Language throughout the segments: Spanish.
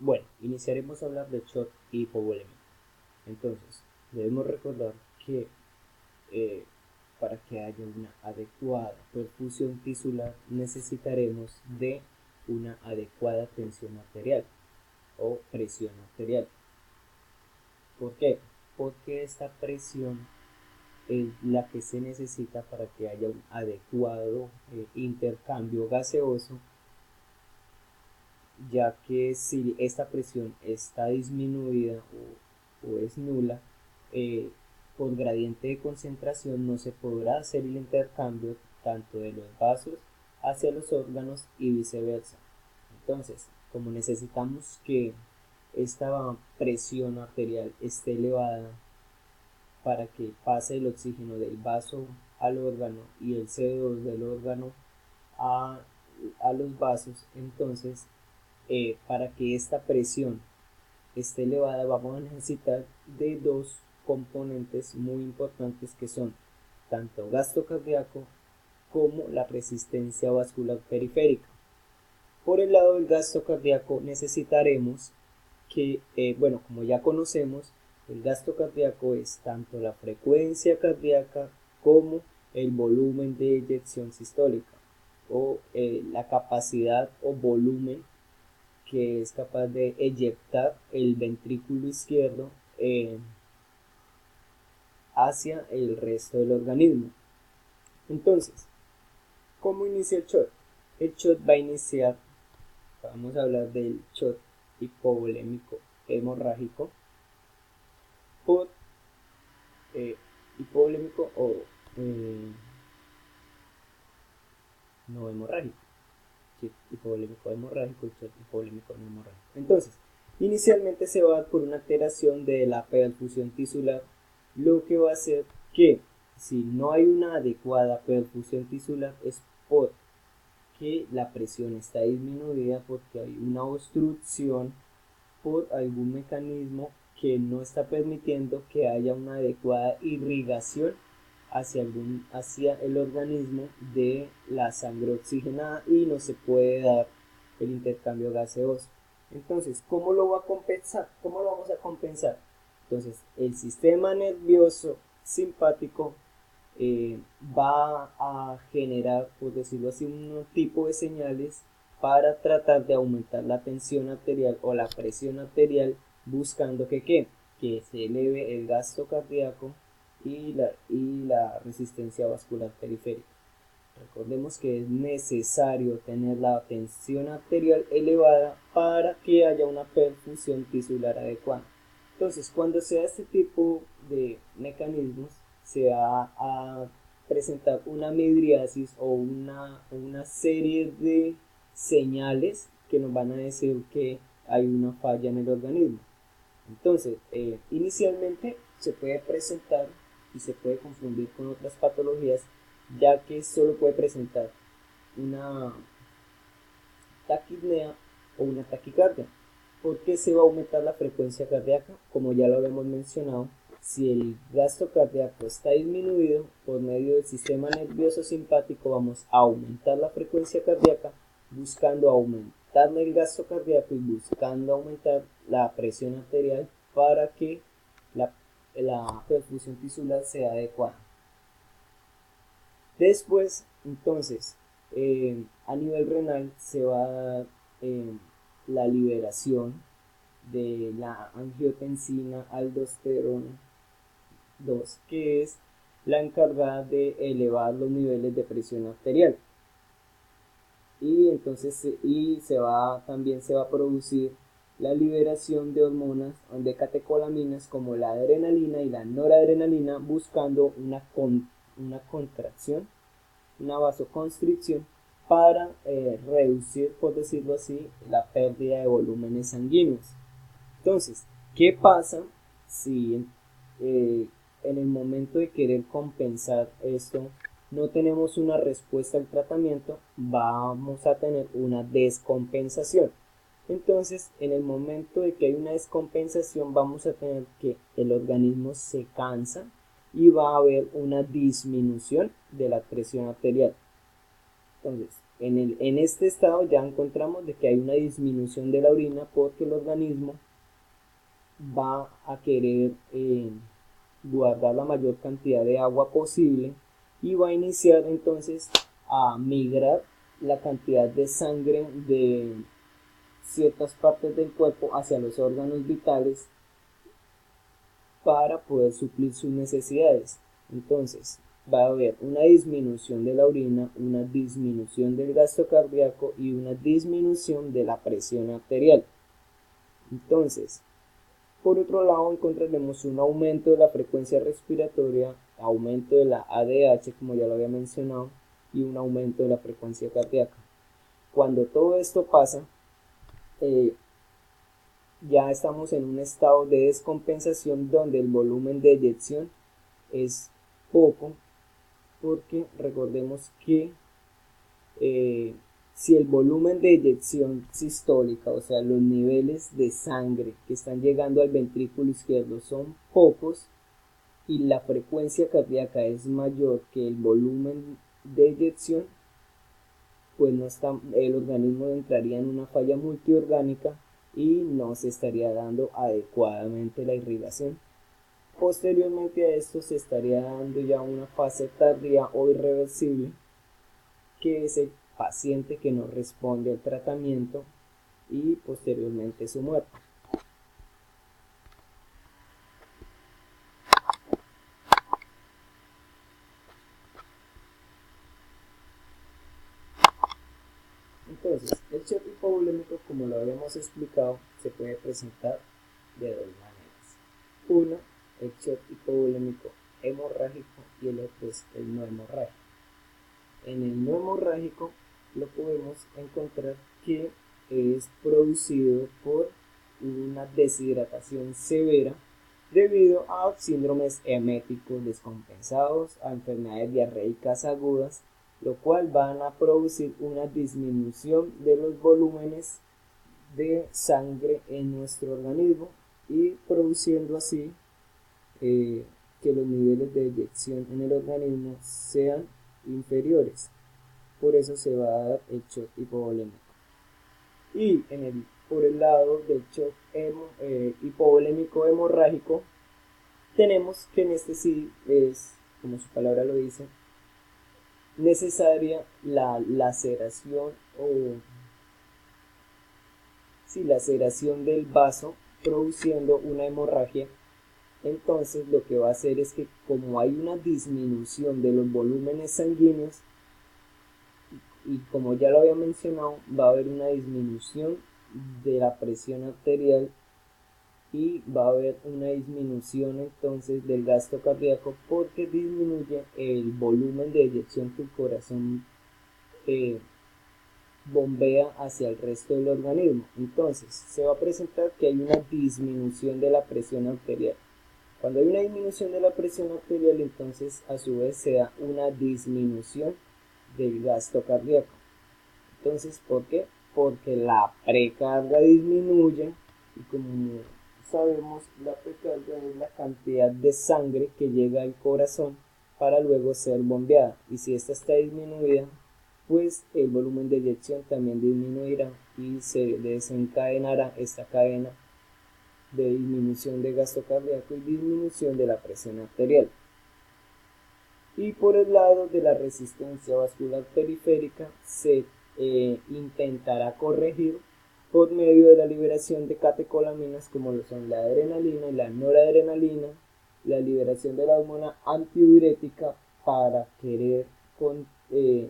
Bueno, iniciaremos a hablar de shock y hipovolemia. Entonces, debemos recordar que eh, para que haya una adecuada perfusión tisular necesitaremos de una adecuada tensión arterial o presión arterial. ¿Por qué? Porque esta presión es la que se necesita para que haya un adecuado intercambio gaseoso, ya que si esta presión está disminuida o es nula, eh, por gradiente de concentración no se podrá hacer el intercambio tanto de los vasos hacia los órganos y viceversa. Entonces, como necesitamos que esta presión arterial esté elevada para que pase el oxígeno del vaso al órgano y el CO2 del órgano a, a los vasos, entonces para que esta presión esté elevada vamos a necesitar de dos componentes muy importantes que son tanto gasto cardíaco como la resistencia vascular periférica. Por el lado del gasto cardíaco necesitaremos que, bueno, como ya conocemos, el gasto cardíaco es tanto la frecuencia cardíaca como el volumen de eyección sistólica o la capacidad o volumen que es capaz de eyectar el ventrículo izquierdo hacia el resto del organismo. Entonces, ¿cómo inicia el shot? El shot va a iniciar, vamos a hablar del shot hipovolémico hemorrágico por hipovolémico o eh, no hemorrágico. Sí, hipovolémico hemorrágico y shot hipovolémico no hemorrágico. Entonces, inicialmente se va a dar por una alteración de la perfusión tisular, lo que va a hacer que si no hay una adecuada perfusión tisular es porque la presión está disminuida, porque hay una obstrucción por algún mecanismo que no está permitiendo que haya una adecuada irrigación hacia el organismo de la sangre oxigenada y no se puede dar el intercambio gaseoso. Entonces, ¿cómo lo va a compensar? ¿Cómo lo vamos a compensar? Entonces, el sistema nervioso simpático va a generar, por decirlo así, un tipo de señales para tratar de aumentar la tensión arterial o la presión arterial, buscando que se eleve el gasto cardíaco y la resistencia vascular periférica. Recordemos que es necesario tener la tensión arterial elevada para que haya una perfusión tisular adecuada. Entonces, cuando se da este tipo de mecanismos, se va a presentar una midriasis o una serie de señales que nos van a decir que hay una falla en el organismo. Entonces, inicialmente se puede presentar y se puede confundir con otras patologías, ya que solo puede presentar una taquipnea o una taquicardia, porque se va a aumentar la frecuencia cardíaca, como ya lo habíamos mencionado. Si el gasto cardíaco está disminuido por medio del sistema nervioso simpático, vamos a aumentar la frecuencia cardíaca, buscando aumentar el gasto cardíaco y buscando aumentar la presión arterial para que la, la perfusión tisular sea adecuada. Después, entonces, a nivel renal se va a dar la liberación de la angiotensina aldosterona 2, que es la encargada de elevar los niveles de presión arterial. Y entonces también se va a producir la liberación de hormonas de catecolaminas como la adrenalina y la noradrenalina, buscando una contracción, una vasoconstricción para reducir, por decirlo así, la pérdida de volúmenes sanguíneos. Entonces, ¿qué pasa si en el momento de querer compensar esto no tenemos una respuesta al tratamiento? Vamos a tener una descompensación. Entonces, en el momento de que hay una descompensación, vamos a tener que el organismo se cansa y va a haber una disminución de la presión arterial. Entonces, En este estado ya encontramos de que hay una disminución de la orina porque el organismo va a querer guardar la mayor cantidad de agua posible y va a iniciar entonces a migrar la cantidad de sangre de ciertas partes del cuerpo hacia los órganos vitales para poder suplir sus necesidades. Entonces va a haber una disminución de la orina, una disminución del gasto cardíaco y una disminución de la presión arterial. Entonces, por otro lado, encontraremos un aumento de la frecuencia respiratoria, aumento de la ADH, como ya lo había mencionado, y un aumento de la frecuencia cardíaca. Cuando todo esto pasa, ya estamos en un estado de descompensación donde el volumen de eyección es poco, porque recordemos que si el volumen de eyección sistólica, o sea, los niveles de sangre que están llegando al ventrículo izquierdo son pocos y la frecuencia cardíaca es mayor que el volumen de eyección, pues el organismo entraría en una falla multiorgánica y no se estaría dando adecuadamente la irrigación. Posteriormente a esto se estaría dando ya una fase tardía o irreversible, que es el paciente que no responde al tratamiento y posteriormente su muerte. Entonces, el shock hipovolémico, como lo habíamos explicado, se puede presentar de dos maneras. Uno, el shock hipovolémico hemorrágico y el otro es el no hemorrágico. En el no hemorrágico lo podemos encontrar que es producido por una deshidratación severa debido a síndromes eméticos descompensados, a enfermedades diarreicas agudas, lo cual van a producir una disminución de los volúmenes de sangre en nuestro organismo y produciendo así que los niveles de eyección en el organismo sean inferiores. Por eso se va a dar el shock hipovolémico. Y por el lado del shock hipovolémico hemorrágico, tenemos que en este sí es, como su palabra lo dice, necesaria la laceración laceración del vaso produciendo una hemorragia. Entonces lo que va a hacer es que como hay una disminución de los volúmenes sanguíneos y como ya lo había mencionado, va a haber una disminución de la presión arterial y va a haber una disminución entonces del gasto cardíaco porque disminuye el volumen de eyección que el corazón bombea hacia el resto del organismo. Entonces se va a presentar que hay una disminución de la presión arterial. Cuando hay una disminución de la presión arterial, entonces a su vez se da una disminución del gasto cardíaco. Entonces, ¿por qué? Porque la precarga disminuye y como sabemos, la precarga es la cantidad de sangre que llega al corazón para luego ser bombeada, y si esta está disminuida, pues el volumen de eyección también disminuirá y se desencadenará esta cadena de disminución de gasto cardíaco y disminución de la presión arterial. Y por el lado de la resistencia vascular periférica se intentará corregir por medio de la liberación de catecolaminas como lo son la adrenalina y la noradrenalina, la liberación de la hormona antidiurética para querer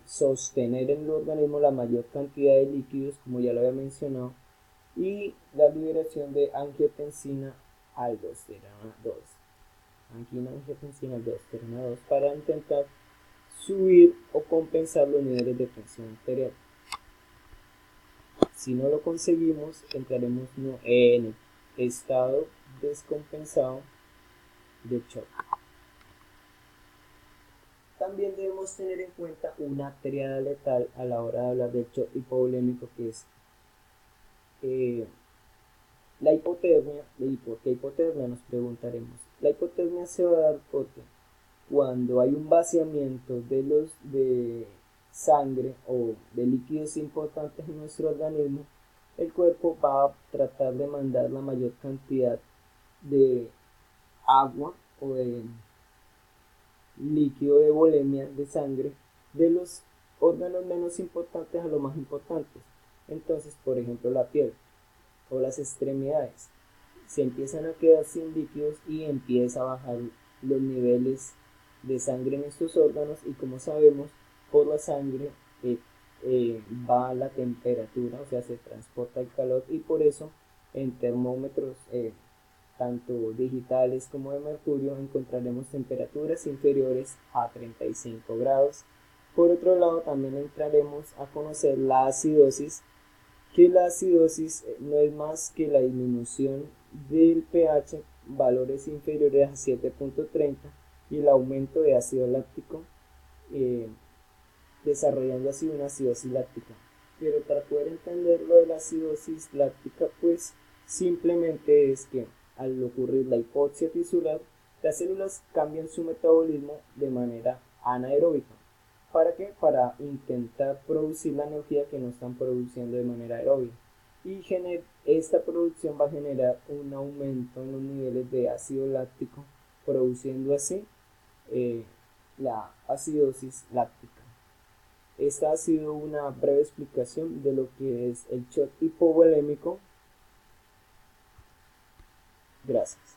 sostener en el organismo la mayor cantidad de líquidos, como ya lo había mencionado, y la liberación de angiotensina aldosterona 2, angiotensina aldosterona 2 para intentar subir o compensar los niveles de presión arterial. Si no lo conseguimos, entraremos en estado descompensado de shock. También debemos tener en cuenta una triada letal a la hora de hablar del shock hipovolémico, que es la hipotermia. ¿Y por qué hipotermia? Nos preguntaremos. La hipotermia se va a dar porque cuando hay un vaciamiento de sangre o de líquidos importantes en nuestro organismo, el cuerpo va a tratar de mandar la mayor cantidad de agua o de líquido de volemia de sangre de los órganos menos importantes a los más importantes. Entonces, por ejemplo, la piel o las extremidades se empiezan a quedar sin líquidos y empieza a bajar los niveles de sangre en estos órganos, y como sabemos, por la sangre va la temperatura, o sea, se transporta el calor, y por eso en termómetros tanto digitales como de mercurio encontraremos temperaturas inferiores a 35 grados. Por otro lado, también entraremos a conocer la acidosis, que la acidosis no es más que la disminución del pH, valores inferiores a 7.30, y el aumento de ácido láctico, eh, desarrollando así una acidosis láctica. Pero para poder entender lo de la acidosis láctica, pues simplemente es que al ocurrir la hipoxia tisular, las células cambian su metabolismo de manera anaeróbica. ¿Para qué? Para intentar producir la energía que no están produciendo de manera aeróbica. Y esta producción va a generar un aumento en los niveles de ácido láctico, produciendo así la acidosis láctica. Esta ha sido una breve explicación de lo que es el shock hipovolémico. Gracias.